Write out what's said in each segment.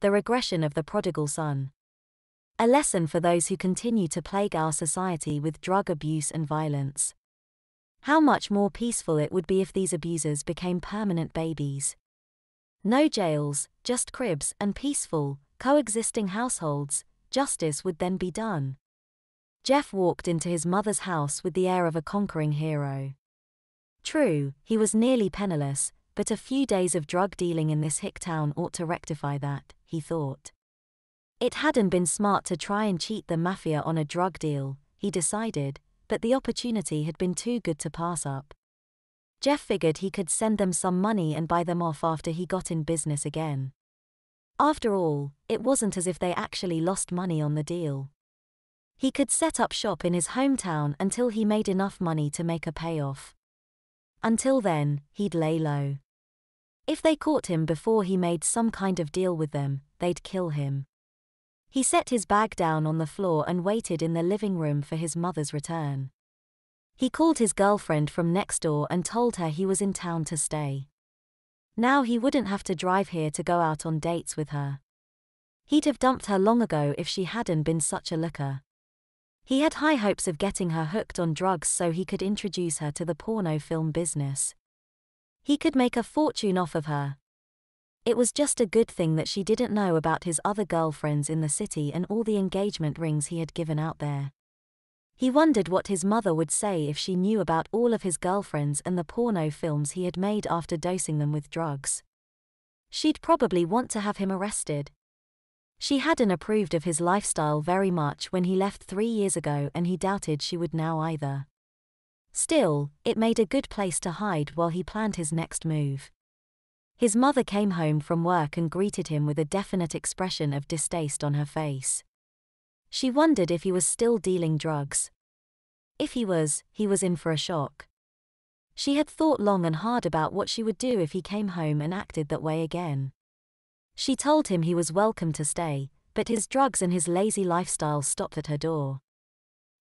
The Regression of the Prodigal Son. A lesson for those who continue to plague our society with drug abuse and violence. How much more peaceful it would be if these abusers became permanent babies. No jails, just cribs and peaceful, coexisting households. Justice would then be done. Jeff walked into his mother's house with the air of a conquering hero. True, he was nearly penniless, but a few days of drug dealing in this hick town ought to rectify that, he thought. It hadn't been smart to try and cheat the mafia on a drug deal, he decided, but the opportunity had been too good to pass up. Jeff figured he could send them some money and buy them off after he got in business again. After all, it wasn't as if they actually lost money on the deal. He could set up shop in his hometown until he made enough money to make a payoff. Until then, he'd lay low. If they caught him before he made some kind of deal with them, they'd kill him. He set his bag down on the floor and waited in the living room for his mother's return. He called his girlfriend from next door and told her he was in town to stay. Now he wouldn't have to drive here to go out on dates with her. He'd have dumped her long ago if she hadn't been such a looker. He had high hopes of getting her hooked on drugs so he could introduce her to the porno film business. He could make a fortune off of her. It was just a good thing that she didn't know about his other girlfriends in the city and all the engagement rings he had given out there. He wondered what his mother would say if she knew about all of his girlfriends and the porno films he had made after dosing them with drugs. She'd probably want to have him arrested. She hadn't approved of his lifestyle very much when he left 3 years ago, and he doubted she would now either. Still, it made a good place to hide while he planned his next move. His mother came home from work and greeted him with a definite expression of distaste on her face. She wondered if he was still dealing drugs. If he was in for a shock. She had thought long and hard about what she would do if he came home and acted that way again. She told him he was welcome to stay, but his drugs and his lazy lifestyle stopped at her door.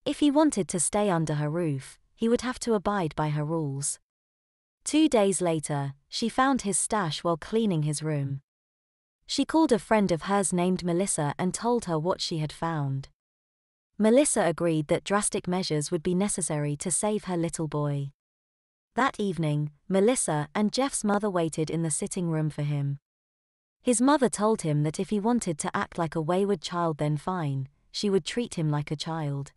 If he wanted to stay under her roof, he would have to abide by her rules. 2 days later, she found his stash while cleaning his room. She called a friend of hers named Melissa and told her what she had found. Melissa agreed that drastic measures would be necessary to save her little boy. That evening, Melissa and Jeff's mother waited in the sitting room for him. His mother told him that if he wanted to act like a wayward child, then fine, she would treat him like a child.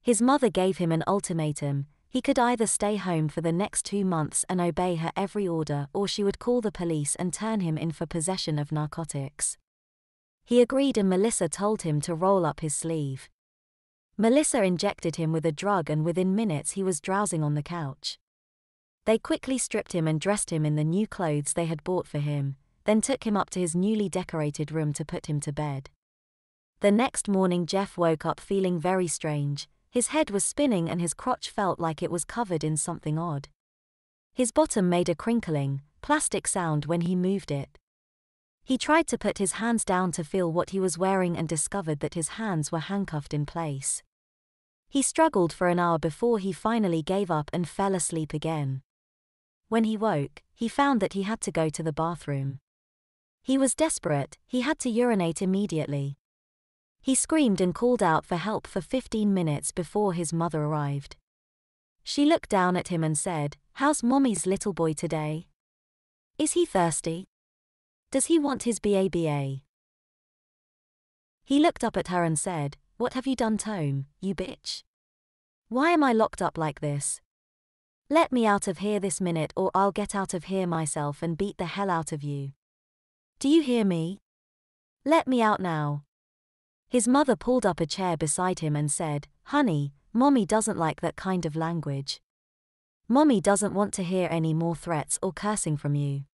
His mother gave him an ultimatum: he could either stay home for the next 2 months and obey her every order, or she would call the police and turn him in for possession of narcotics. He agreed, and Melissa told him to roll up his sleeve. Melissa injected him with a drug, and within minutes he was drowsing on the couch. They quickly stripped him and dressed him in the new clothes they had bought for him, then took him up to his newly decorated room to put him to bed. The next morning Jeff woke up feeling very strange. His head was spinning and his crotch felt like it was covered in something odd. His bottom made a crinkling, plastic sound when he moved it. He tried to put his hands down to feel what he was wearing and discovered that his hands were handcuffed in place. He struggled for an hour before he finally gave up and fell asleep again. When he woke, he found that he had to go to the bathroom. He was desperate, he had to urinate immediately. He screamed and called out for help for 15 minutes before his mother arrived. She looked down at him and said, "How's Mommy's little boy today? Is he thirsty? Does he want his BABA?" He looked up at her and said, "What have you done, Tome, you bitch? Why am I locked up like this? Let me out of here this minute or I'll get out of here myself and beat the hell out of you. Do you hear me? Let me out now." His mother pulled up a chair beside him and said, "Honey, Mommy doesn't like that kind of language. Mommy doesn't want to hear any more threats or cursing from you.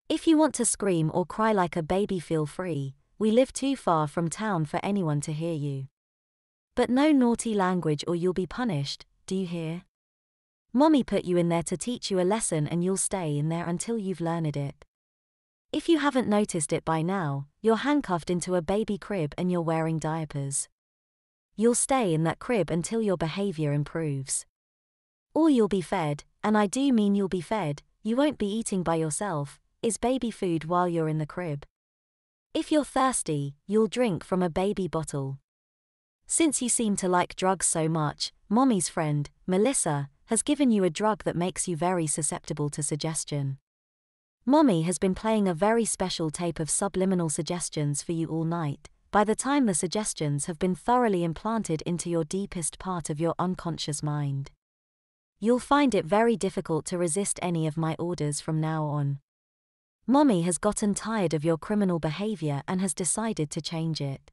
If you want to scream or cry like a baby, feel free. We live too far from town for anyone to hear you. But no naughty language or you'll be punished, do you hear? Mommy put you in there to teach you a lesson and you'll stay in there until you've learned it. If you haven't noticed it by now, you're handcuffed into a baby crib and you're wearing diapers. You'll stay in that crib until your behavior improves. All you'll be fed, and I do mean you'll be fed, you won't be eating by yourself, is baby food while you're in the crib. If you're thirsty, you'll drink from a baby bottle. Since you seem to like drugs so much, Mommy's friend, Melissa, has given you a drug that makes you very susceptible to suggestion. Mommy has been playing a very special tape of subliminal suggestions for you all night. By the time the suggestions have been thoroughly implanted into your deepest part of your unconscious mind, you'll find it very difficult to resist any of my orders from now on. Mommy has gotten tired of your criminal behavior and has decided to change it.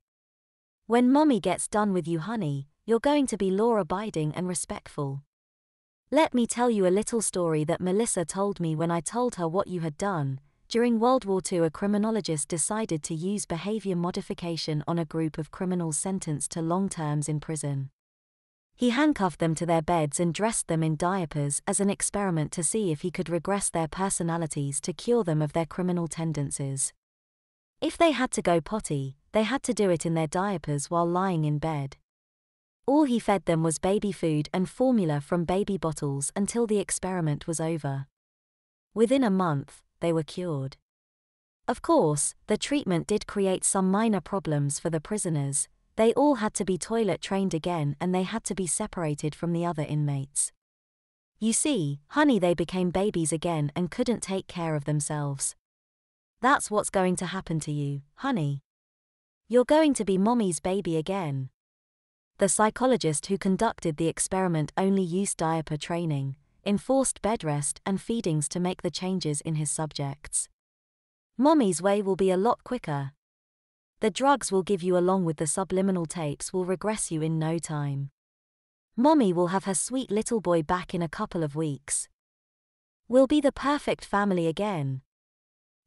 When Mommy gets done with you, honey, you're going to be law-abiding and respectful. Let me tell you a little story that Melissa told me when I told her what you had done. During World War II, a criminologist decided to use behavior modification on a group of criminals sentenced to long terms in prison. He handcuffed them to their beds and dressed them in diapers as an experiment to see if he could regress their personalities to cure them of their criminal tendencies. If they had to go potty, they had to do it in their diapers while lying in bed. All he fed them was baby food and formula from baby bottles until the experiment was over. Within a month, they were cured. Of course, the treatment did create some minor problems for the prisoners. They all had to be toilet trained again and they had to be separated from the other inmates. You see, honey, they became babies again and couldn't take care of themselves. That's what's going to happen to you, honey. You're going to be Mommy's baby again. The psychologist who conducted the experiment only used diaper training, enforced bed rest and feedings to make the changes in his subjects. Mommy's way will be a lot quicker. The drugs we'll give you along with the subliminal tapes will regress you in no time. Mommy will have her sweet little boy back in a couple of weeks. We'll be the perfect family again.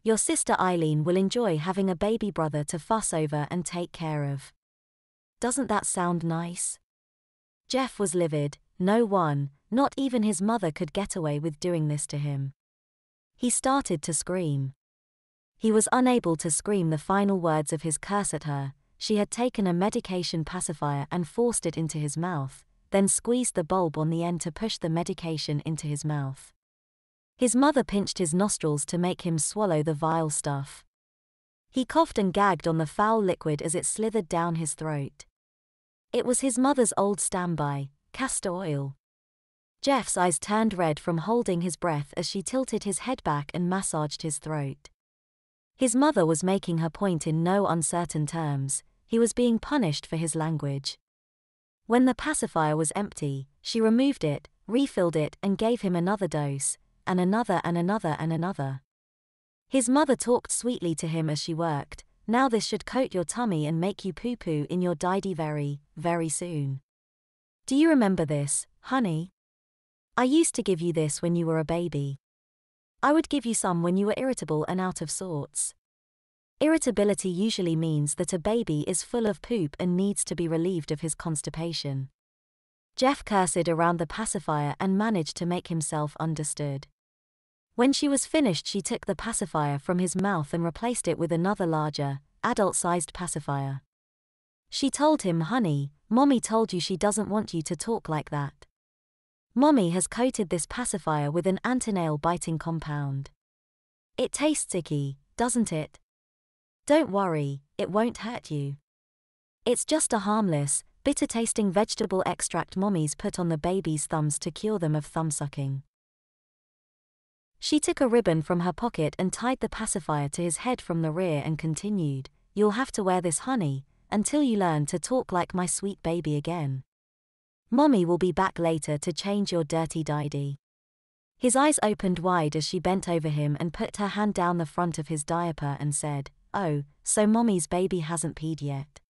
Your sister Eileen will enjoy having a baby brother to fuss over and take care of. Doesn't that sound nice? Jeff was livid. No one, not even his mother, could get away with doing this to him. He started to scream. He was unable to scream the final words of his curse at her. She had taken a medication pacifier and forced it into his mouth, then squeezed the bulb on the end to push the medication into his mouth. His mother pinched his nostrils to make him swallow the vile stuff. He coughed and gagged on the foul liquid as it slithered down his throat. It was his mother's old standby, castor oil. Jeff's eyes turned red from holding his breath as she tilted his head back and massaged his throat. His mother was making her point in no uncertain terms. He was being punished for his language. When the pacifier was empty, she removed it, refilled it and gave him another dose, and another and another and another. His mother talked sweetly to him as she worked. Now this should coat your tummy and make you poo-poo in your diddy very, very soon. Do you remember this, honey? I used to give you this when you were a baby. I would give you some when you were irritable and out of sorts. Irritability usually means that a baby is full of poop and needs to be relieved of his constipation. Jeff cursed around the pacifier and managed to make himself understood. When she was finished, she took the pacifier from his mouth and replaced it with another larger, adult-sized pacifier. She told him, honey, Mommy told you she doesn't want you to talk like that. Mommy has coated this pacifier with an anti-nail-biting compound. It tastes icky, doesn't it? Don't worry, it won't hurt you. It's just a harmless, bitter-tasting vegetable extract Mommy's put on the baby's thumbs to cure them of thumb-sucking. She took a ribbon from her pocket and tied the pacifier to his head from the rear and continued, You'll have to wear this, honey, until you learn to talk like my sweet baby again. Mommy will be back later to change your dirty diddy. His eyes opened wide as she bent over him and put her hand down the front of his diaper and said, Oh, so Mommy's baby hasn't peed yet.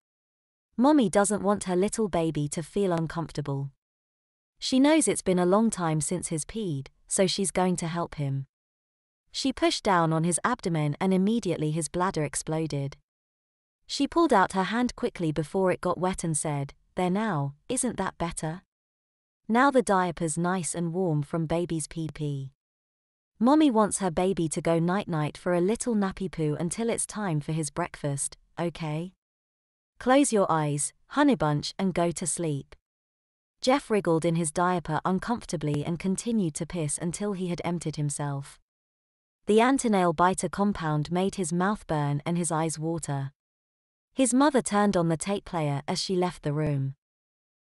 Mommy doesn't want her little baby to feel uncomfortable. She knows it's been a long time since he's peed, so she's going to help him. She pushed down on his abdomen and immediately his bladder exploded. She pulled out her hand quickly before it got wet and said, There now, isn't that better? Now the diaper's nice and warm from baby's pee-pee. Mommy wants her baby to go night-night for a little nappy poo until it's time for his breakfast, okay? Close your eyes, honeybunch, and go to sleep. Jeff wriggled in his diaper uncomfortably and continued to piss until he had emptied himself. The anti-nail biter compound made his mouth burn and his eyes water. His mother turned on the tape player as she left the room.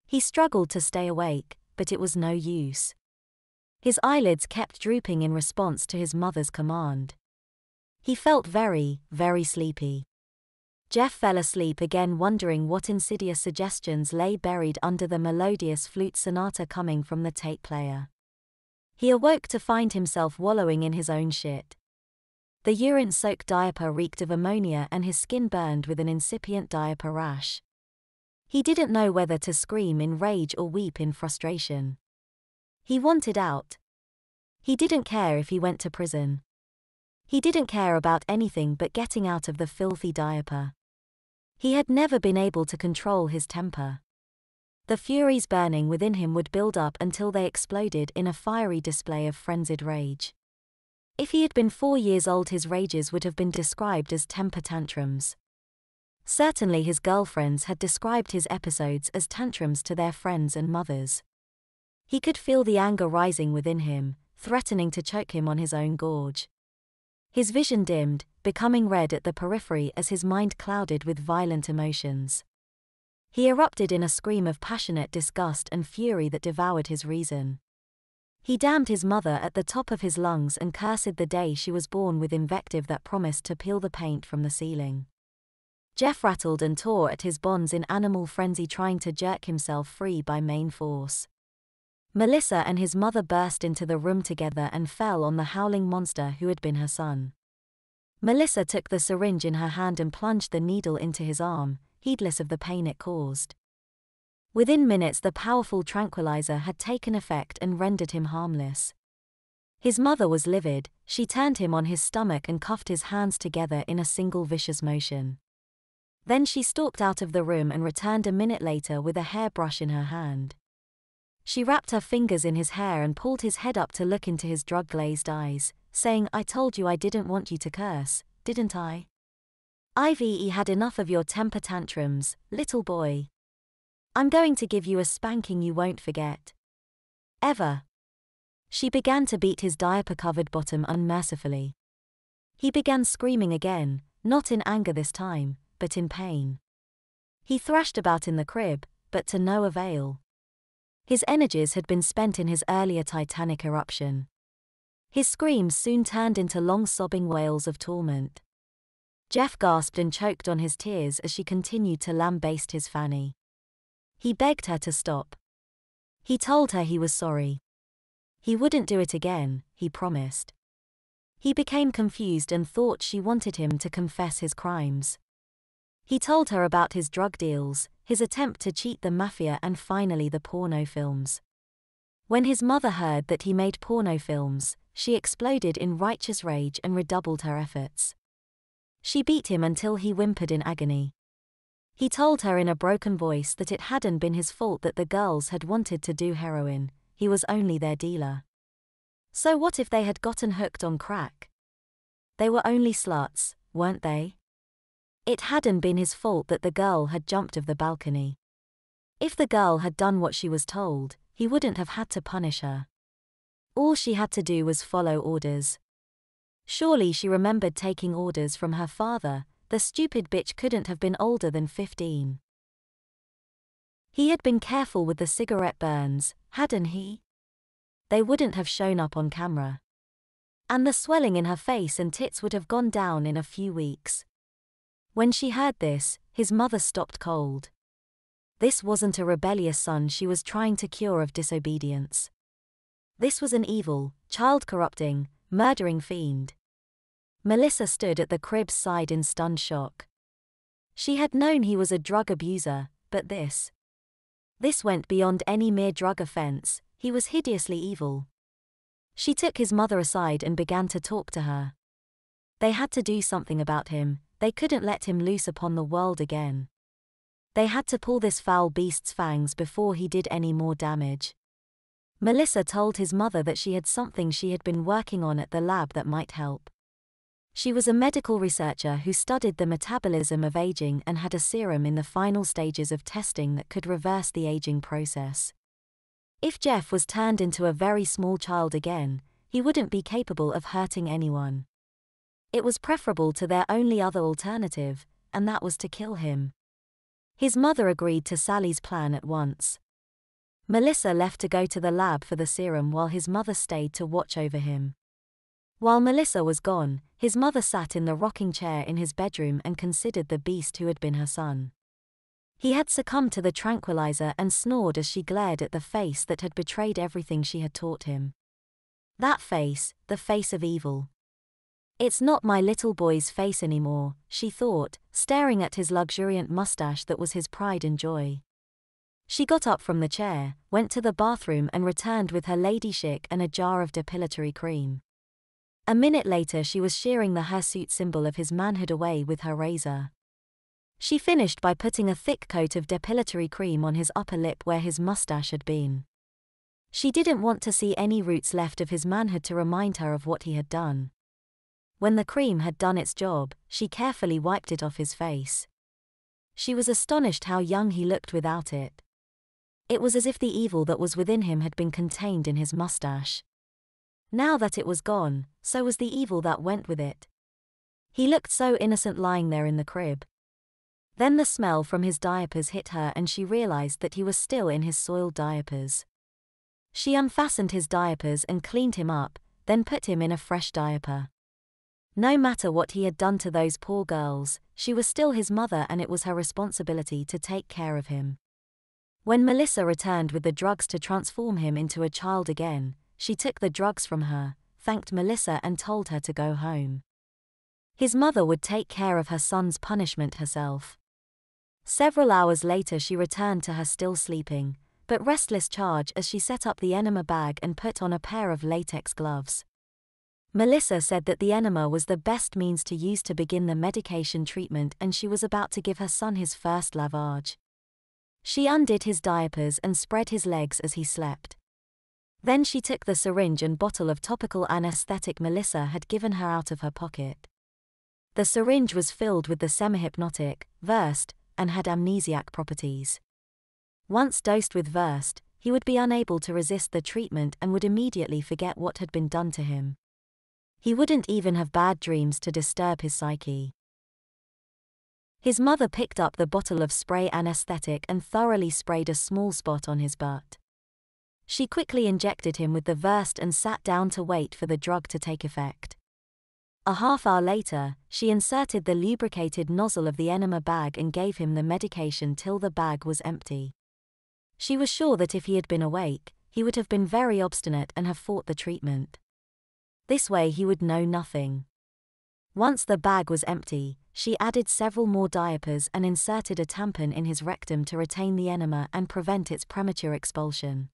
He struggled to stay awake, but it was no use. His eyelids kept drooping in response to his mother's command. He felt very, very sleepy. Jeff fell asleep again, wondering what insidious suggestions lay buried under the melodious flute sonata coming from the tape player. He awoke to find himself wallowing in his own shit. The urine-soaked diaper reeked of ammonia and his skin burned with an incipient diaper rash. He didn't know whether to scream in rage or weep in frustration. He wanted out. He didn't care if he went to prison. He didn't care about anything but getting out of the filthy diaper. He had never been able to control his temper. The furies burning within him would build up until they exploded in a fiery display of frenzied rage. If he had been 4 years old, his rages would have been described as temper tantrums. Certainly his girlfriends had described his episodes as tantrums to their friends and mothers. He could feel the anger rising within him, threatening to choke him on his own gorge. His vision dimmed, becoming red at the periphery as his mind clouded with violent emotions. He erupted in a scream of passionate disgust and fury that devoured his reason. He damned his mother at the top of his lungs and cursed the day she was born with invective that promised to peel the paint from the ceiling. Jeff rattled and tore at his bonds in animal frenzy, trying to jerk himself free by main force. Melissa and his mother burst into the room together and fell on the howling monster who had been her son. Melissa took the syringe in her hand and plunged the needle into his arm, heedless of the pain it caused. Within minutes the powerful tranquilizer had taken effect and rendered him harmless. His mother was livid. She turned him on his stomach and cuffed his hands together in a single vicious motion. Then she stalked out of the room and returned a minute later with a hairbrush in her hand. She wrapped her fingers in his hair and pulled his head up to look into his drug-glazed eyes, saying, "I told you I didn't want you to curse, didn't I? I've had enough of your temper tantrums, little boy. I'm going to give you a spanking you won't forget. Ever." She began to beat his diaper-covered bottom unmercifully. He began screaming again, not in anger this time, but in pain. He thrashed about in the crib, but to no avail. His energies had been spent in his earlier titanic eruption. His screams soon turned into long sobbing wails of torment. Jeff gasped and choked on his tears as she continued to lambaste his fanny. He begged her to stop. He told her he was sorry. He wouldn't do it again, he promised. He became confused and thought she wanted him to confess his crimes. He told her about his drug deals, his attempt to cheat the mafia, and finally the porno films. When his mother heard that he made porno films, she exploded in righteous rage and redoubled her efforts. She beat him until he whimpered in agony. He told her in a broken voice that it hadn't been his fault that the girls had wanted to do heroin, he was only their dealer. So what if they had gotten hooked on crack? They were only sluts, weren't they? It hadn't been his fault that the girl had jumped off the balcony. If the girl had done what she was told, he wouldn't have had to punish her. All she had to do was follow orders. Surely she remembered taking orders from her father. The stupid bitch couldn't have been older than 15. He had been careful with the cigarette burns, hadn't he? They wouldn't have shown up on camera. And the swelling in her face and tits would have gone down in a few weeks. When she heard this, his mother stopped cold. This wasn't a rebellious son she was trying to cure of disobedience. This was an evil, child-corrupting, murdering fiend. Melissa stood at the crib's side in stunned shock. She had known he was a drug abuser, but this went beyond any mere drug offense. He was hideously evil. She took his mother aside and began to talk to her. They had to do something about him. They couldn't let him loose upon the world again. They had to pull this foul beast's fangs before he did any more damage. Melissa told his mother that she had something she had been working on at the lab that might help. She was a medical researcher who studied the metabolism of aging and had a serum in the final stages of testing that could reverse the aging process. If Jeff was turned into a very small child again, he wouldn't be capable of hurting anyone. It was preferable to their only other alternative, and that was to kill him. His mother agreed to Sally's plan at once. Melissa left to go to the lab for the serum while his mother stayed to watch over him. While Melissa was gone, his mother sat in the rocking chair in his bedroom and considered the beast who had been her son. He had succumbed to the tranquilizer and snored as she glared at the face that had betrayed everything she had taught him. That face, the face of evil. It's not my little boy's face anymore, she thought, staring at his luxuriant mustache that was his pride and joy. She got up from the chair, went to the bathroom and returned with her ladyship and a jar of depilatory cream. A minute later she was shearing the hirsute symbol of his manhood away with her razor. She finished by putting a thick coat of depilatory cream on his upper lip where his mustache had been. She didn't want to see any roots left of his manhood to remind her of what he had done. When the cream had done its job, she carefully wiped it off his face. She was astonished how young he looked without it. It was as if the evil that was within him had been contained in his mustache. Now that it was gone, so was the evil that went with it. He looked so innocent lying there in the crib. Then the smell from his diapers hit her and she realized that he was still in his soiled diapers. She unfastened his diapers and cleaned him up, then put him in a fresh diaper. No matter what he had done to those poor girls, she was still his mother and it was her responsibility to take care of him. When Melissa returned with the drugs to transform him into a child again, she took the drugs from her, thanked Melissa and told her to go home. His mother would take care of her son's punishment herself. Several hours later she returned to her still sleeping, but restless charge as she set up the enema bag and put on a pair of latex gloves. Melissa said that the enema was the best means to use to begin the medication treatment and she was about to give her son his first lavage. She undid his diapers and spread his legs as he slept. Then she took the syringe and bottle of topical anesthetic Melissa had given her out of her pocket. The syringe was filled with the semi-hypnotic, Versed, and had amnesiac properties. Once dosed with Versed, he would be unable to resist the treatment and would immediately forget what had been done to him. He wouldn't even have bad dreams to disturb his psyche. His mother picked up the bottle of spray anesthetic and thoroughly sprayed a small spot on his butt. She quickly injected him with the Versed and sat down to wait for the drug to take effect. A half hour later, she inserted the lubricated nozzle of the enema bag and gave him the medication till the bag was empty. She was sure that if he had been awake, he would have been very obstinate and have fought the treatment. This way he would know nothing. Once the bag was empty, she added several more diapers and inserted a tampon in his rectum to retain the enema and prevent its premature expulsion.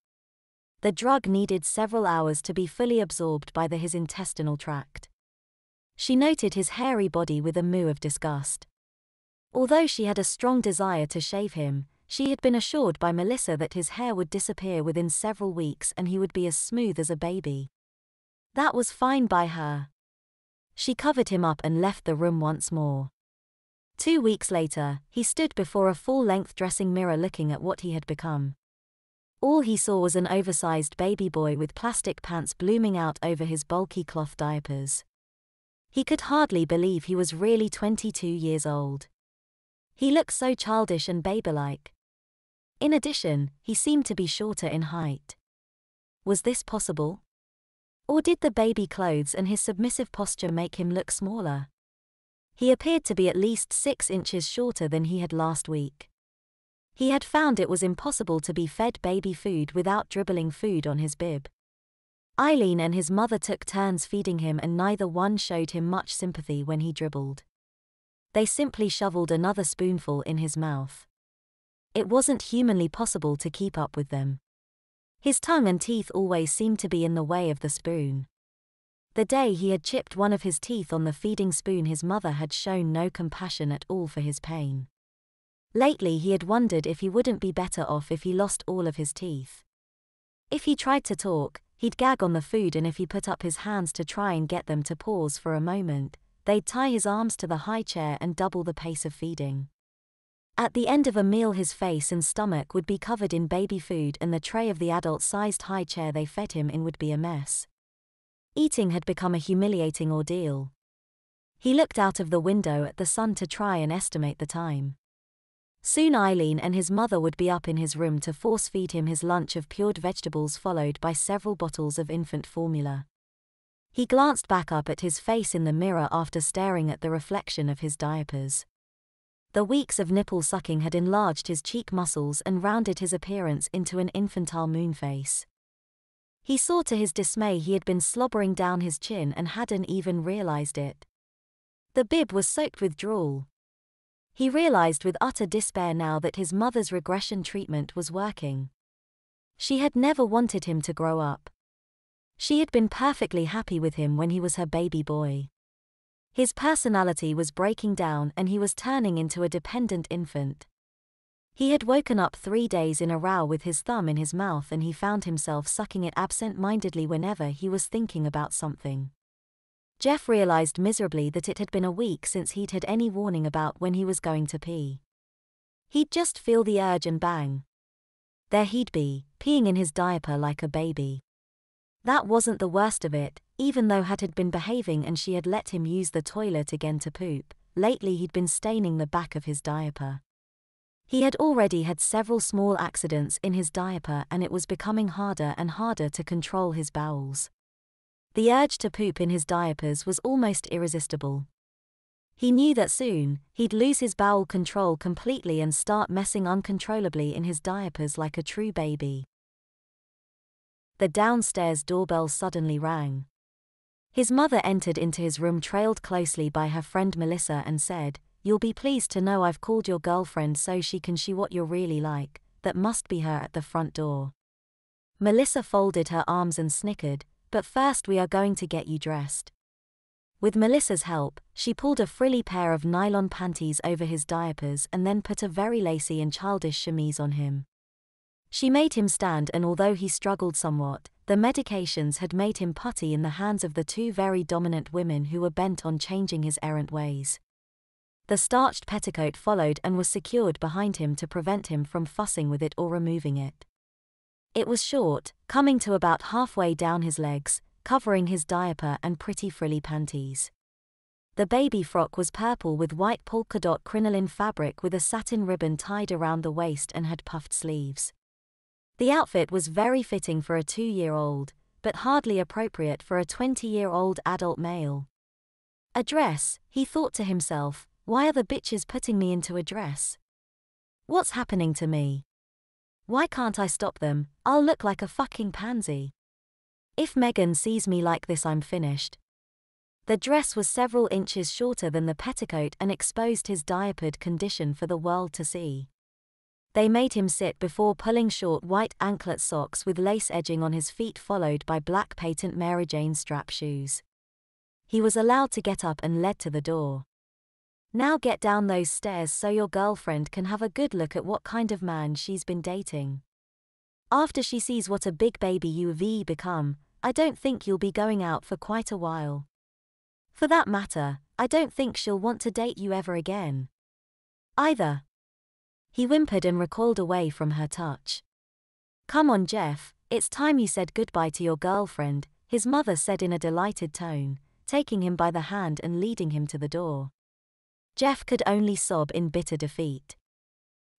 The drug needed several hours to be fully absorbed by his intestinal tract. She noted his hairy body with a moue of disgust. Although she had a strong desire to shave him, she had been assured by Melissa that his hair would disappear within several weeks and he would be as smooth as a baby. That was fine by her. She covered him up and left the room once more. 2 weeks later, he stood before a full-length dressing mirror looking at what he had become. All he saw was an oversized baby boy with plastic pants blooming out over his bulky cloth diapers. He could hardly believe he was really 22 years old. He looked so childish and babylike. In addition, he seemed to be shorter in height. Was this possible? Or did the baby clothes and his submissive posture make him look smaller? He appeared to be at least 6 inches shorter than he had last week. He had found it was impossible to be fed baby food without dribbling food on his bib. Eileen and his mother took turns feeding him and neither one showed him much sympathy when he dribbled. They simply shoveled another spoonful in his mouth. It wasn't humanly possible to keep up with them. His tongue and teeth always seemed to be in the way of the spoon. The day he had chipped one of his teeth on the feeding spoon, his mother had shown no compassion at all for his pain. Lately he had wondered if he wouldn't be better off if he lost all of his teeth. If he tried to talk, he'd gag on the food, and if he put up his hands to try and get them to pause for a moment, they'd tie his arms to the high chair and double the pace of feeding. At the end of a meal his face and stomach would be covered in baby food and the tray of the adult-sized high chair they fed him in would be a mess. Eating had become a humiliating ordeal. He looked out of the window at the sun to try and estimate the time. Soon Eileen and his mother would be up in his room to force-feed him his lunch of cured vegetables followed by several bottles of infant formula. He glanced back up at his face in the mirror after staring at the reflection of his diapers. The weeks of nipple sucking had enlarged his cheek muscles and rounded his appearance into an infantile moon face. He saw to his dismay he had been slobbering down his chin and hadn't even realized it. The bib was soaked with drool. He realized with utter despair now that his mother's regression treatment was working. She had never wanted him to grow up. She had been perfectly happy with him when he was her baby boy. His personality was breaking down and he was turning into a dependent infant. He had woken up 3 days in a row with his thumb in his mouth and he found himself sucking it absent-mindedly whenever he was thinking about something. Jeff realized miserably that it had been a week since he'd had any warning about when he was going to pee. He'd just feel the urge and bang. There he'd be, peeing in his diaper like a baby. That wasn't the worst of it, even though had been behaving and she had let him use the toilet again to poop. Lately he'd been staining the back of his diaper. He had already had several small accidents in his diaper and it was becoming harder and harder to control his bowels. The urge to poop in his diapers was almost irresistible. He knew that soon, he'd lose his bowel control completely and start messing uncontrollably in his diapers like a true baby. The downstairs doorbell suddenly rang. His mother entered into his room trailed closely by her friend Melissa and said, "You'll be pleased to know I've called your girlfriend so she can see what you're really like. That must be her at the front door." Melissa folded her arms and snickered, "But first we are going to get you dressed." With Melissa's help, she pulled a frilly pair of nylon panties over his diapers and then put a very lacy and childish chemise on him. She made him stand and although he struggled somewhat, the medications had made him putty in the hands of the two very dominant women who were bent on changing his errant ways. The starched petticoat followed and was secured behind him to prevent him from fussing with it or removing it. It was short, coming to about halfway down his legs, covering his diaper and pretty frilly panties. The baby frock was purple with white polka dot crinoline fabric with a satin ribbon tied around the waist and had puffed sleeves. The outfit was very fitting for a 2-year-old, but hardly appropriate for a 20-year-old adult male. A dress, he thought to himself, why are the bitches putting me into a dress? What's happening to me? Why can't I stop them? I'll look like a fucking pansy. If Megan sees me like this I'm finished. The dress was several inches shorter than the petticoat and exposed his diapered condition for the world to see. They made him sit before pulling short white anklet socks with lace edging on his feet followed by black patent Mary Jane strap shoes. He was allowed to get up and led to the door. "Now get down those stairs so your girlfriend can have a good look at what kind of man she's been dating. After she sees what a big baby you've become, I don't think you'll be going out for quite a while. For that matter, I don't think she'll want to date you ever again. Either." He whimpered and recoiled away from her touch. "Come on, Jeff, it's time you said goodbye to your girlfriend," his mother said in a delighted tone, taking him by the hand and leading him to the door. Jeff could only sob in bitter defeat.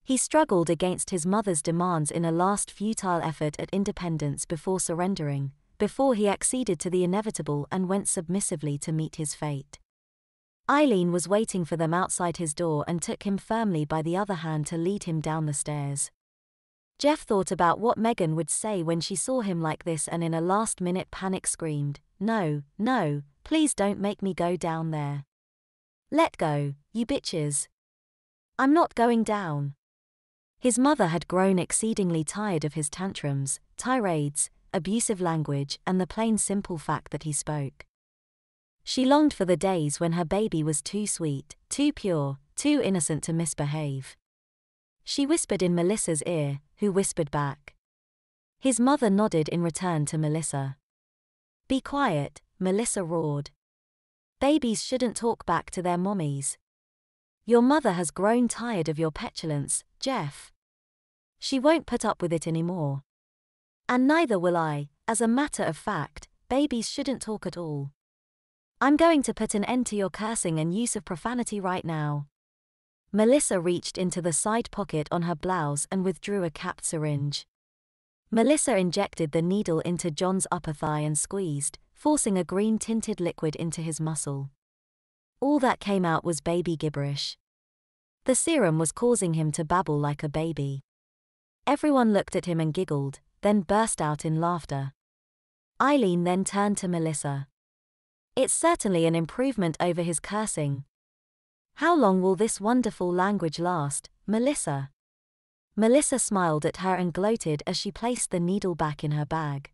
He struggled against his mother's demands in a last futile effort at independence before surrendering, before he acceded to the inevitable and went submissively to meet his fate. Eileen was waiting for them outside his door and took him firmly by the other hand to lead him down the stairs. Jeff thought about what Megan would say when she saw him like this and in a last-minute panic screamed, "No, no, please don't make me go down there. Let go, you bitches. I'm not going down." His mother had grown exceedingly tired of his tantrums, tirades, abusive language and the plain simple fact that he spoke. She longed for the days when her baby was too sweet, too pure, too innocent to misbehave. She whispered in Melissa's ear, who whispered back. His mother nodded in return to Melissa. "Be quiet," Melissa roared. "Babies shouldn't talk back to their mommies. Your mother has grown tired of your petulance, Jeff. She won't put up with it anymore. And neither will I, as a matter of fact, babies shouldn't talk at all. I'm going to put an end to your cursing and use of profanity right now. Melissa reached into the side pocket on her blouse and withdrew a capped syringe. Melissa injected the needle into John's upper thigh and squeezed, forcing a green-tinted liquid into his muscle. All that came out was baby gibberish. The serum was causing him to babble like a baby. Everyone looked at him and giggled, then burst out in laughter. Eileen then turned to Melissa. It's certainly an improvement over his cursing. How long will this wonderful language last, Melissa? Melissa smiled at her and gloated as she placed the needle back in her bag.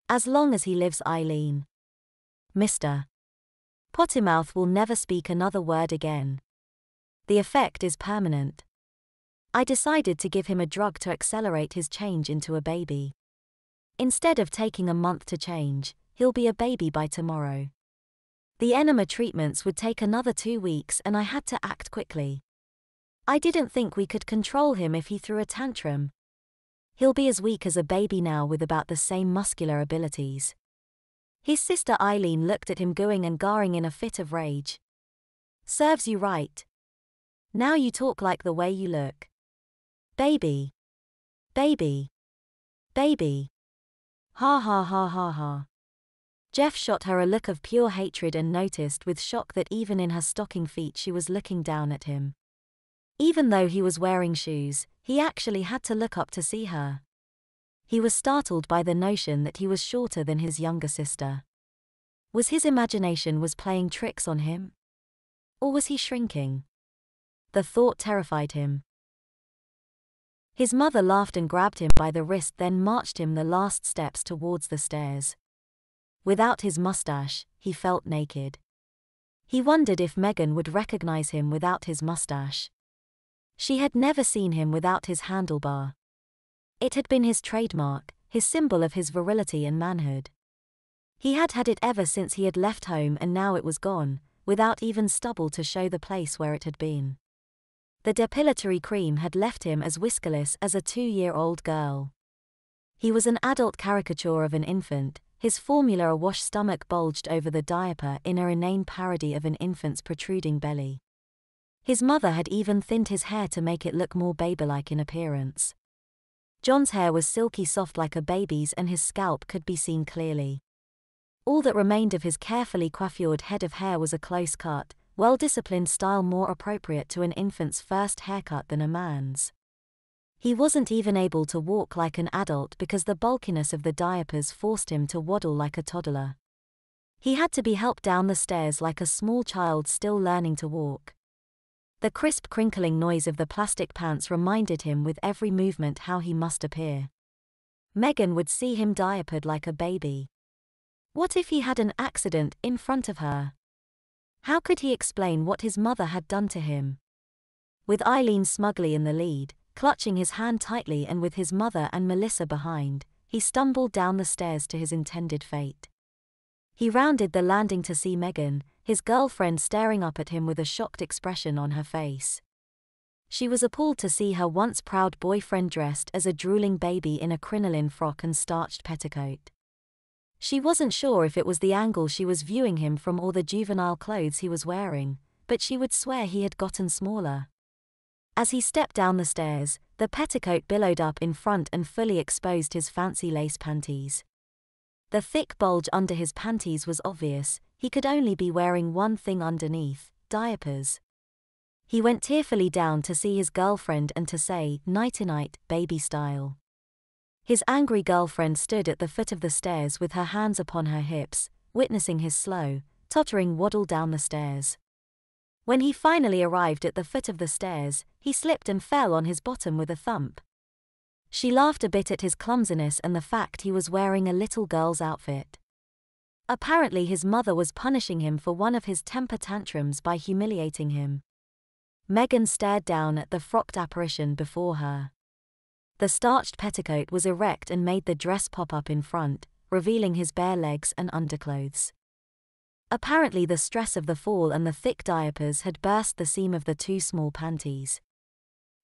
As long as he lives, Eileen. Mr. Pottymouth will never speak another word again. The effect is permanent. I decided to give him a drug to accelerate his change into a baby. Instead of taking a month to change, he'll be a baby by tomorrow. The enema treatments would take another 2 weeks and I had to act quickly. I didn't think we could control him if he threw a tantrum. He'll be as weak as a baby now with about the same muscular abilities. His sister Eileen looked at him gooing and garring in a fit of rage. Serves you right. Now you talk like the way you look. Baby. Baby. Baby. Ha ha ha ha ha. Jeff shot her a look of pure hatred and noticed with shock that even in her stocking feet she was looking down at him. Even though he was wearing shoes, he actually had to look up to see her. He was startled by the notion that he was shorter than his younger sister. Was his imagination playing tricks on him? Or was he shrinking? The thought terrified him. His mother laughed and grabbed him by the wrist, then marched him the last steps towards the stairs. Without his mustache, he felt naked. He wondered if Megan would recognize him without his mustache. She had never seen him without his handlebar. It had been his trademark, his symbol of his virility and manhood. He had had it ever since he had left home, and now it was gone, without even stubble to show the place where it had been. The depilatory cream had left him as whiskerless as a 2-year-old girl. He was an adult caricature of an infant, his formula awash stomach bulged over the diaper in a inane parody of an infant's protruding belly. His mother had even thinned his hair to make it look more baby-like in appearance. John's hair was silky soft like a baby's and his scalp could be seen clearly. All that remained of his carefully coiffured head of hair was a close-cut, well-disciplined style more appropriate to an infant's first haircut than a man's. He wasn't even able to walk like an adult because the bulkiness of the diapers forced him to waddle like a toddler. He had to be helped down the stairs like a small child still learning to walk. The crisp crinkling noise of the plastic pants reminded him with every movement how he must appear. Megan would see him diapered like a baby. What if he had an accident in front of her? How could he explain what his mother had done to him? With Eileen smugly in the lead, clutching his hand tightly and with his mother and Melissa behind, he stumbled down the stairs to his intended fate. He rounded the landing to see Megan, his girlfriend, staring up at him with a shocked expression on her face. She was appalled to see her once proud boyfriend dressed as a drooling baby in a crinoline frock and starched petticoat. She wasn't sure if it was the angle she was viewing him from or the juvenile clothes he was wearing, but she would swear he had gotten smaller. As he stepped down the stairs, the petticoat billowed up in front and fully exposed his fancy lace panties. The thick bulge under his panties was obvious, he could only be wearing one thing underneath, diapers. He went tearfully down to see his girlfriend and to say, "Nighty-night, baby style." His angry girlfriend stood at the foot of the stairs with her hands upon her hips, witnessing his slow, tottering waddle down the stairs. When he finally arrived at the foot of the stairs, he slipped and fell on his bottom with a thump. She laughed a bit at his clumsiness and the fact he was wearing a little girl's outfit. Apparently his mother was punishing him for one of his temper tantrums by humiliating him. Megan stared down at the frocked apparition before her. The starched petticoat was erect and made the dress pop up in front, revealing his bare legs and underclothes. Apparently the stress of the fall and the thick diapers had burst the seam of the too small panties.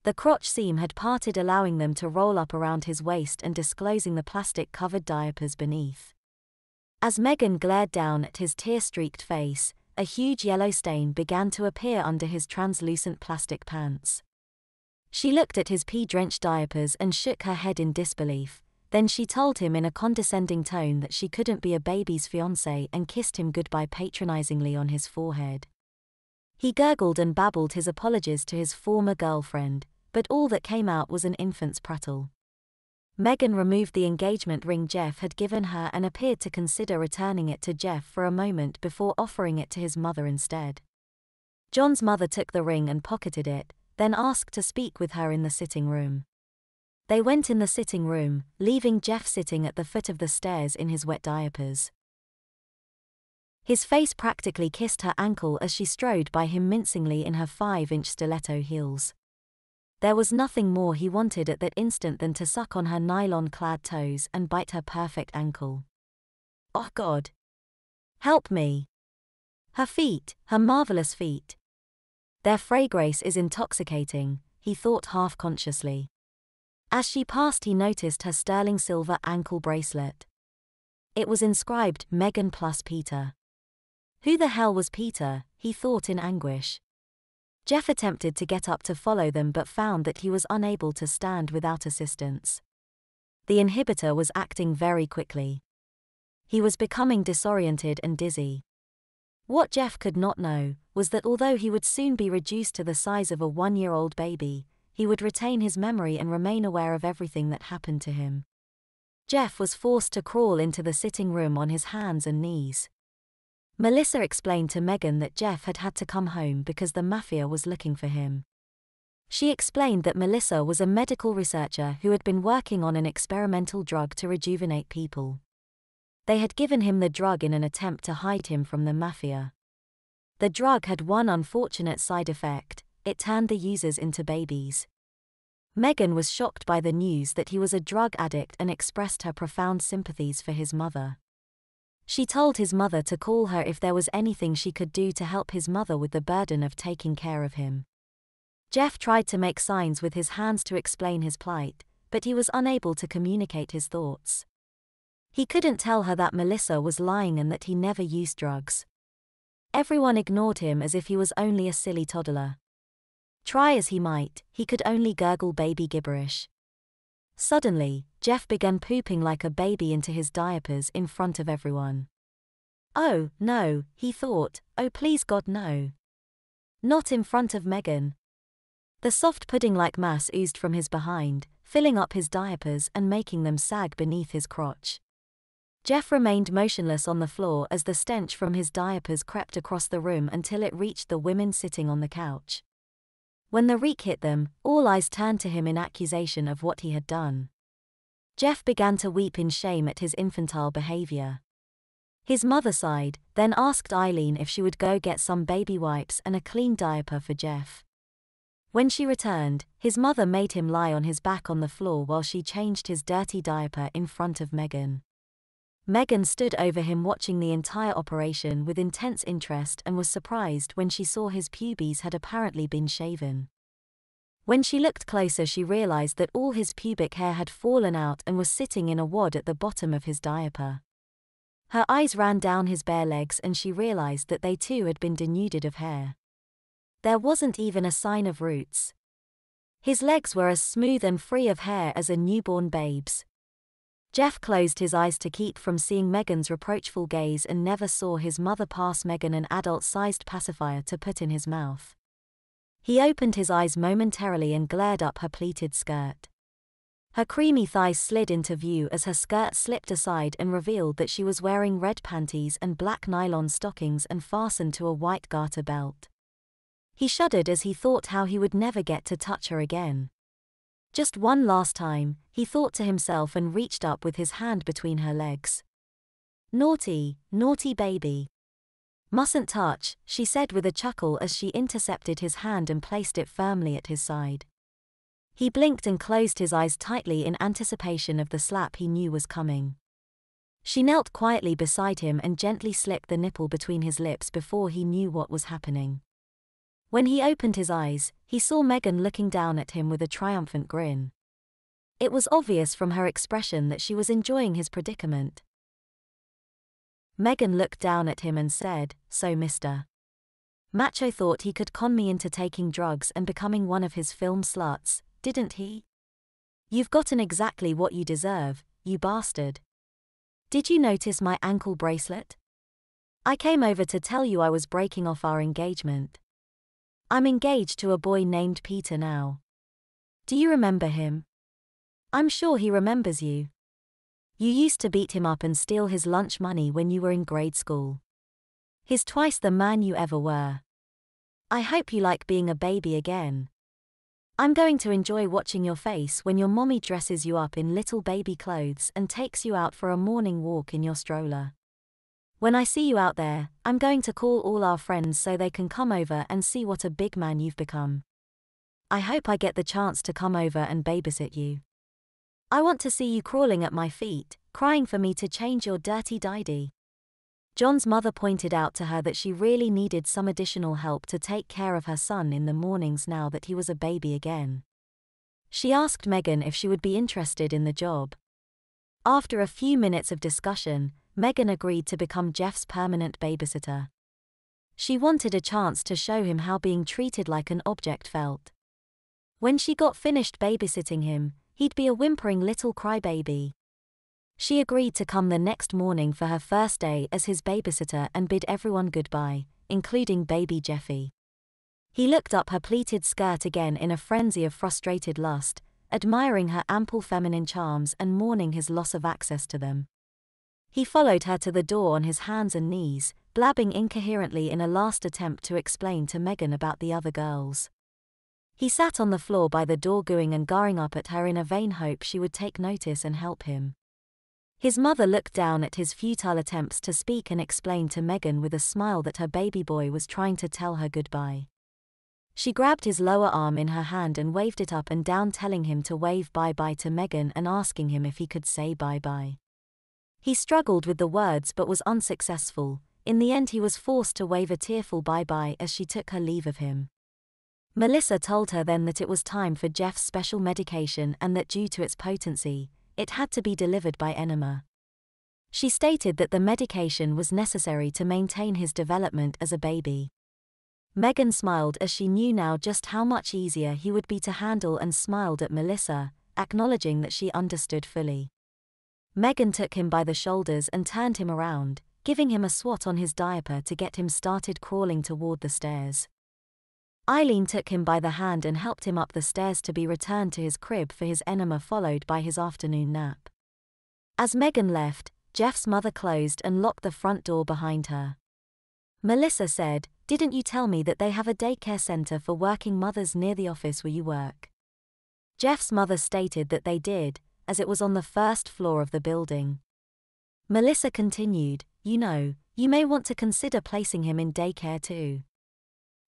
The crotch seam had parted, allowing them to roll up around his waist and disclosing the plastic-covered diapers beneath. As Megan glared down at his tear-streaked face, a huge yellow stain began to appear under his translucent plastic pants. She looked at his pee-drenched diapers and shook her head in disbelief. Then she told him in a condescending tone that she couldn't be a baby's fiancé and kissed him goodbye patronizingly on his forehead. He gurgled and babbled his apologies to his former girlfriend, but all that came out was an infant's prattle. Megan removed the engagement ring Jeff had given her and appeared to consider returning it to Jeff for a moment before offering it to his mother instead. John's mother took the ring and pocketed it, then asked to speak with her in the sitting room. They went in the sitting room, leaving Jeff sitting at the foot of the stairs in his wet diapers. His face practically kissed her ankle as she strode by him mincingly in her 5-inch stiletto heels. There was nothing more he wanted at that instant than to suck on her nylon-clad toes and bite her perfect ankle. Oh God! Help me! Her feet, her marvelous feet. Their fragrance is intoxicating, he thought half-consciously. As she passed he noticed her sterling silver ankle bracelet. It was inscribed Megan plus Peter. Who the hell was Peter, he thought in anguish. Jeff attempted to get up to follow them but found that he was unable to stand without assistance. The inhibitor was acting very quickly. He was becoming disoriented and dizzy. What Jeff could not know was that although he would soon be reduced to the size of a 1-year-old baby, he would retain his memory and remain aware of everything that happened to him. Jeff was forced to crawl into the sitting room on his hands and knees. Melissa explained to Megan that Jeff had had to come home because the mafia was looking for him. She explained that Melissa was a medical researcher who had been working on an experimental drug to rejuvenate people. They had given him the drug in an attempt to hide him from the mafia. The drug had one unfortunate side effect: it turned the users into babies. Megan was shocked by the news that he was a drug addict and expressed her profound sympathies for his mother. She told his mother to call her if there was anything she could do to help his mother with the burden of taking care of him. Jeff tried to make signs with his hands to explain his plight, but he was unable to communicate his thoughts. He couldn't tell her that Melissa was lying and that he never used drugs. Everyone ignored him as if he was only a silly toddler. Try as he might, he could only gurgle baby gibberish. Suddenly, Jeff began pooping like a baby into his diapers in front of everyone. Oh, no, he thought, oh please God no. Not in front of Megan. The soft pudding-like mass oozed from his behind, filling up his diapers and making them sag beneath his crotch. Jeff remained motionless on the floor as the stench from his diapers crept across the room until it reached the women sitting on the couch. When the reek hit them, all eyes turned to him in accusation of what he had done. Jeff began to weep in shame at his infantile behavior. His mother sighed, then asked Eileen if she would go get some baby wipes and a clean diaper for Jeff. When she returned, his mother made him lie on his back on the floor while she changed his dirty diaper in front of Megan. Megan stood over him watching the entire operation with intense interest and was surprised when she saw his pubes had apparently been shaven. When she looked closer she realized that all his pubic hair had fallen out and was sitting in a wad at the bottom of his diaper. Her eyes ran down his bare legs and she realized that they too had been denuded of hair. There wasn't even a sign of roots. His legs were as smooth and free of hair as a newborn babe's. Jeff closed his eyes to keep from seeing Megan's reproachful gaze and never saw his mother pass Megan an adult-sized pacifier to put in his mouth. He opened his eyes momentarily and glared up her pleated skirt. Her creamy thighs slid into view as her skirt slipped aside and revealed that she was wearing red panties and black nylon stockings and fastened to a white garter belt. He shuddered as he thought how he would never get to touch her again. Just one last time, he thought to himself and reached up with his hand between her legs. Naughty, naughty baby. Mustn't touch, she said with a chuckle as she intercepted his hand and placed it firmly at his side. He blinked and closed his eyes tightly in anticipation of the slap he knew was coming. She knelt quietly beside him and gently slipped the nipple between his lips before he knew what was happening. When he opened his eyes, he saw Megan looking down at him with a triumphant grin. It was obvious from her expression that she was enjoying his predicament. Megan looked down at him and said, "So Mr. Macho thought he could con me into taking drugs and becoming one of his film sluts, didn't he? You've gotten exactly what you deserve, you bastard. Did you notice my ankle bracelet? I came over to tell you I was breaking off our engagement. I'm engaged to a boy named Peter now. Do you remember him? I'm sure he remembers you. You used to beat him up and steal his lunch money when you were in grade school. He's twice the man you ever were. I hope you like being a baby again. I'm going to enjoy watching your face when your mommy dresses you up in little baby clothes and takes you out for a morning walk in your stroller. When I see you out there, I'm going to call all our friends so they can come over and see what a big man you've become. I hope I get the chance to come over and babysit you. I want to see you crawling at my feet, crying for me to change your dirty diaper." John's mother pointed out to her that she really needed some additional help to take care of her son in the mornings now that he was a baby again. She asked Megan if she would be interested in the job. After a few minutes of discussion, Megan agreed to become Jeff's permanent babysitter. She wanted a chance to show him how being treated like an object felt. When she got finished babysitting him, he'd be a whimpering little crybaby. She agreed to come the next morning for her first day as his babysitter and bid everyone goodbye, including baby Jeffy. He looked up her pleated skirt again in a frenzy of frustrated lust, admiring her ample feminine charms and mourning his loss of access to them. He followed her to the door on his hands and knees, blabbing incoherently in a last attempt to explain to Megan about the other girls. He sat on the floor by the door gooing and garring up at her in a vain hope she would take notice and help him. His mother looked down at his futile attempts to speak and explain to Megan with a smile that her baby boy was trying to tell her goodbye. She grabbed his lower arm in her hand and waved it up and down, telling him to wave bye-bye to Megan and asking him if he could say bye-bye. He struggled with the words but was unsuccessful. In the end he was forced to wave a tearful bye-bye as she took her leave of him. Melissa told her then that it was time for Jeff's special medication and that due to its potency, it had to be delivered by enema. She stated that the medication was necessary to maintain his development as a baby. Megan smiled as she knew now just how much easier he would be to handle and smiled at Melissa, acknowledging that she understood fully. Megan took him by the shoulders and turned him around, giving him a swat on his diaper to get him started crawling toward the stairs. Eileen took him by the hand and helped him up the stairs to be returned to his crib for his enema followed by his afternoon nap. As Megan left, Jeff's mother closed and locked the front door behind her. Melissa said, "Didn't you tell me that they have a daycare center for working mothers near the office where you work?" Jeff's mother stated that they did, as it was on the first floor of the building. Melissa continued, You may want to consider placing him in daycare too."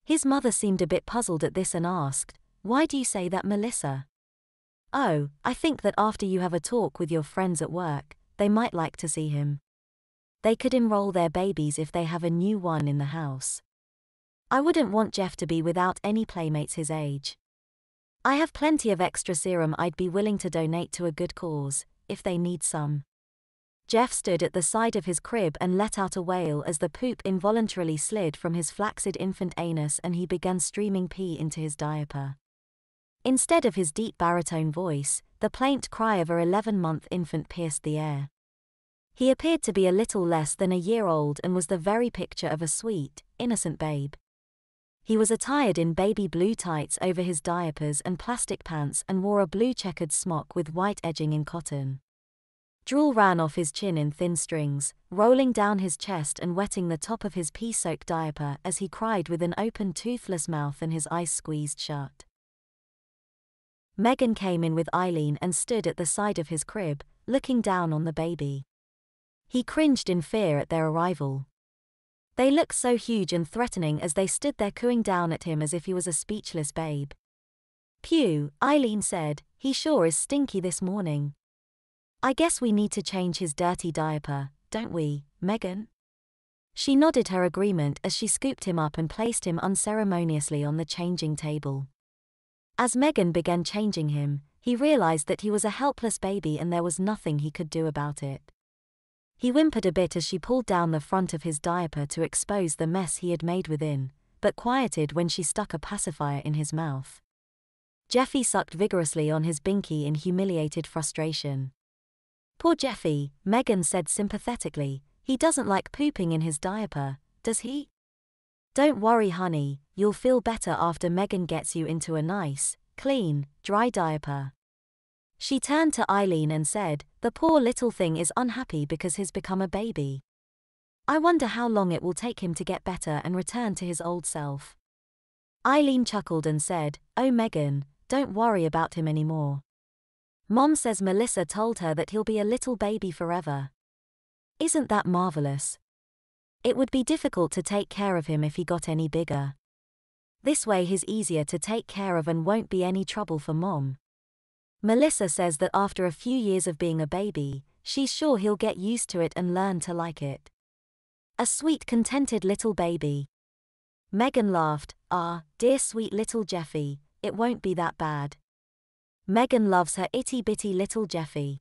His mother seemed a bit puzzled at this and asked, "Why do you say that, Melissa?" "Oh, I think that after you have a talk with your friends at work, they might like to see him. They could enroll their babies if they have a new one in the house. I wouldn't want Jeff to be without any playmates his age. I have plenty of extra serum I'd be willing to donate to a good cause, if they need some." Jeff stood at the side of his crib and let out a wail as the poop involuntarily slid from his flaccid infant anus and he began streaming pee into his diaper. Instead of his deep baritone voice, the plaint cry of a 11-month infant pierced the air. He appeared to be a little less than a year old and was the very picture of a sweet, innocent babe. He was attired in baby blue tights over his diapers and plastic pants and wore a blue checkered smock with white edging in cotton. Drool ran off his chin in thin strings, rolling down his chest and wetting the top of his pea-soaked diaper as he cried with an open toothless mouth and his eyes squeezed shut. Megan came in with Eileen and stood at the side of his crib, looking down on the baby. He cringed in fear at their arrival. They looked so huge and threatening as they stood there cooing down at him as if he was a speechless babe. "Phew," Eileen said, "he sure is stinky this morning. I guess we need to change his dirty diaper, don't we, Megan?" She nodded her agreement as she scooped him up and placed him unceremoniously on the changing table. As Megan began changing him, he realized that he was a helpless baby and there was nothing he could do about it. He whimpered a bit as she pulled down the front of his diaper to expose the mess he had made within, but quieted when she stuck a pacifier in his mouth. Jeffy sucked vigorously on his binky in humiliated frustration. "Poor Jeffy," Megan said sympathetically. "He doesn't like pooping in his diaper, does he?" "Don't worry, honey, you'll feel better after Megan gets you into a nice, clean, dry diaper." She turned to Eileen and said, "The poor little thing is unhappy because he's become a baby. I wonder how long it will take him to get better and return to his old self." Eileen chuckled and said, "Oh Megan, don't worry about him anymore. Mom says Melissa told her that he'll be a little baby forever. Isn't that marvelous? It would be difficult to take care of him if he got any bigger. This way he's easier to take care of and won't be any trouble for Mom. Melissa says that after a few years of being a baby, she's sure he'll get used to it and learn to like it. A sweet, contented little baby." Megan laughed. "Ah, dear sweet little Jeffy, it won't be that bad. Megan loves her itty-bitty little Jeffy.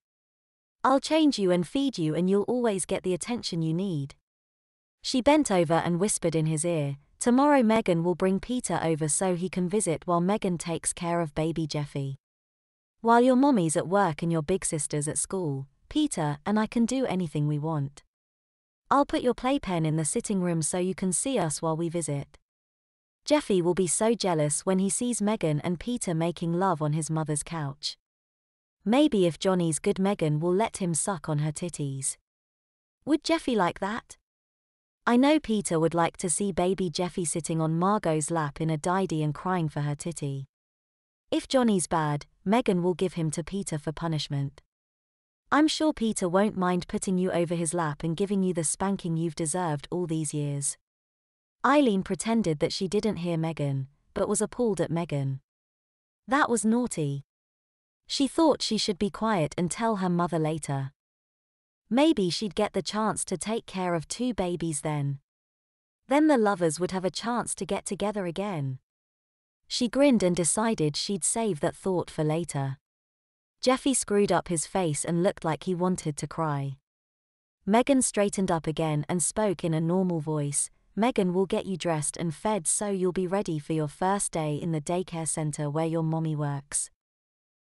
I'll change you and feed you and you'll always get the attention you need." She bent over and whispered in his ear, "Tomorrow Megan will bring Peter over so he can visit while Megan takes care of baby Jeffy. While your mommy's at work and your big sister's at school, Peter and I can do anything we want. I'll put your playpen in the sitting room so you can see us while we visit. Jeffy will be so jealous when he sees Megan and Peter making love on his mother's couch. Maybe if Johnny's good, Megan will let him suck on her titties. Would Jeffy like that? I know Peter would like to see baby Jeffy sitting on Margot's lap in a didy and crying for her titty. If Johnny's bad, Megan will give him to Peter for punishment. I'm sure Peter won't mind putting you over his lap and giving you the spanking you've deserved all these years." Eileen pretended that she didn't hear Megan, but was appalled at Megan. That was naughty. She thought she should be quiet and tell her mother later. Maybe she'd get the chance to take care of 2 babies then. Then the lovers would have a chance to get together again. She grinned and decided she'd save that thought for later. Jeffy screwed up his face and looked like he wanted to cry. Megan straightened up again and spoke in a normal voice. "Megan will get you dressed and fed so you'll be ready for your first day in the daycare center where your mommy works.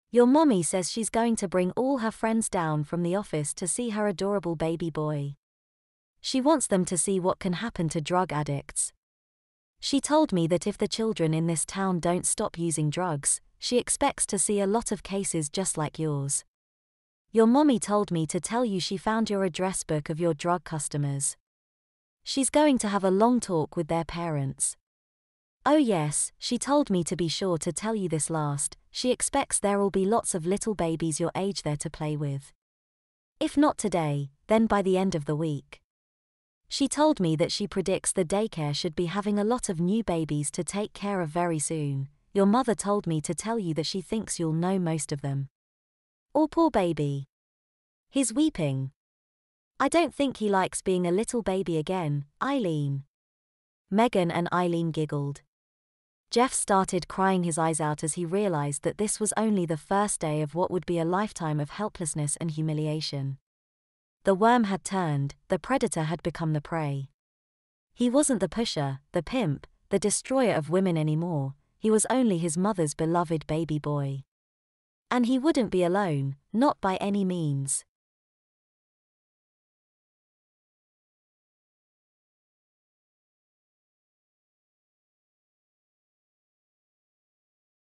Your mommy says she's going to bring all her friends down from the office to see her adorable baby boy. She wants them to see what can happen to drug addicts. She told me that if the children in this town don't stop using drugs, she expects to see a lot of cases just like yours. Your mommy told me to tell you she found your address book of your drug customers. She's going to have a long talk with their parents. Oh yes, she told me to be sure to tell you this last. She expects there'll be lots of little babies your age there to play with. If not today, then by the end of the week. She told me that she predicts the daycare should be having a lot of new babies to take care of very soon. Your mother told me to tell you that she thinks you'll know most of them." "Oh, poor baby. He's weeping. I don't think he likes being a little baby again, Eileen." Megan and Eileen giggled. Jeff started crying his eyes out as he realized that this was only the first day of what would be a lifetime of helplessness and humiliation. The worm had turned, the predator had become the prey. He wasn't the pusher, the pimp, the destroyer of women anymore. He was only his mother's beloved baby boy. And he wouldn't be alone, not by any means.